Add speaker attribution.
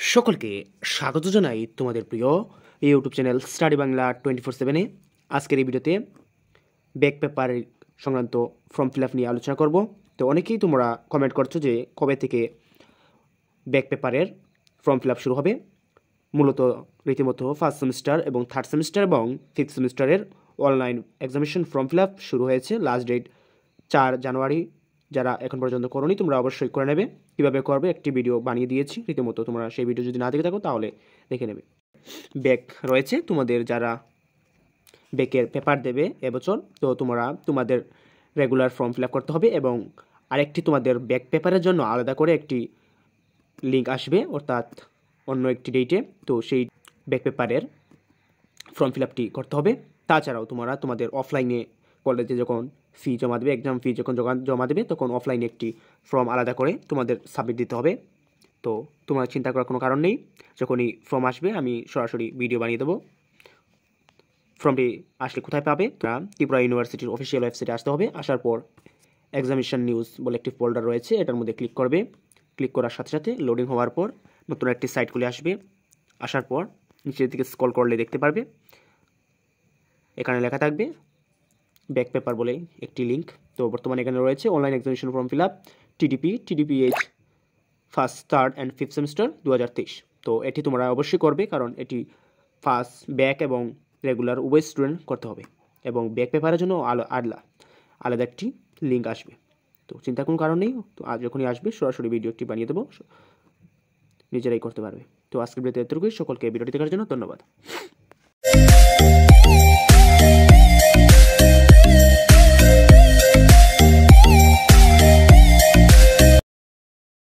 Speaker 1: সকলকে স্বাগত জানাই তোমাদের প্রিয় ইউটিউব চ্যানেল স্টাডি বাংলা 24/7-এ। আজকের এই ভিডিওতে ব্যাক পেপার সংক্রান্ত ফর্ম ফিল আপ নিয়ে আলোচনা করব। তো অনেকেই তোমরা কমেন্ট করছো যে কবে থেকে ব্যাক পেপারের ফর্ম ফিল আপ শুরু হবে। মূলত রীতিমতো ফার্স্ট সেমিস্টার এবং থার্ড সেমিস্টার এবং ফিফথ সেমিস্টারের online examination form fill up শুরু হয়েছে। লাস্ট ডেট 4 জানুয়ারি। যারা এখন পর্যন্ত করোনি তোমরা অবশ্যই করে নেবে। কীভাবে করবে একটি ভিডিও বানিয়ে দিয়েছি, রীতিমতো তোমরা সেই ভিডিও যদি না দেখে থাকো তাহলে দেখে নেবে। ব্যাক রয়েছে তোমাদের যারা ব্যাকের পেপার দেবে এবছর, তো তোমরা তোমাদের রেগুলার ফর্ম ফিল আপ করতে হবে এবং আরেকটি তোমাদের ব্যাক পেপারের জন্য আলাদা করে একটি লিঙ্ক আসবে, অর্থাৎ অন্য একটি ডেটে। তো সেই ব্যাক পেপারের ফর্ম ফিল আপটি করতে হবে। তাছাড়াও তোমরা তোমাদের অফলাইনে কলেজে যখন ফি জমা দেবে, এক্সাম ফি যখন জমা দেবে, তখন অফলাইনে একটি ফর্ম আলাদা করে তোমাদের সাবমিট দিতে হবে। তো তোমার চিন্তা করার কোনো কারণ নেই, যখনই ফর্ম আসবে আমি সরাসরি ভিডিও বানিয়ে দেবো। ফর্মটি আসলে কোথায় পাবে? ত্রিপুরা ইউনিভার্সিটির অফিসিয়াল ওয়েবসাইটে আসতে হবে। আসার পর এক্সামিনেশন নিউজ বলে একটি ফোল্ডার রয়েছে, এটার মধ্যে ক্লিক করবে। ক্লিক করার সাথে সাথে লোডিং হওয়ার পর নতুন একটি সাইট খুলে আসবে। আসার পর নিচের দিকে স্ক্রল করলে দেখতে পারবে এখানে লেখা থাকবে ব্যাক পেপার বলে একটি লিঙ্ক। তো বর্তমানে এখানে রয়েছে online examination form fill up TDPH first, third and fifth semester 2023। তো এটি তোমরা অবশ্যই করবে, কারণ এটি ফার্স্ট, ব্যাক এবং রেগুলার উভয় স্টুডেন্ট করতে হবে এবং ব্যাক পেপারের জন্য আলাদা একটি লিঙ্ক আসবে। তো চিন্তা কোনো কারণ নেই, তো আজ যখনই আসবে সরাসরি ভিডিও একটি বানিয়ে দেবো, নিজেরাই করতে পারবে। তো আজকের ভিডিওতে এতটুকুই। সকলকে ভিডিওটি দেখার জন্য ধন্যবাদ।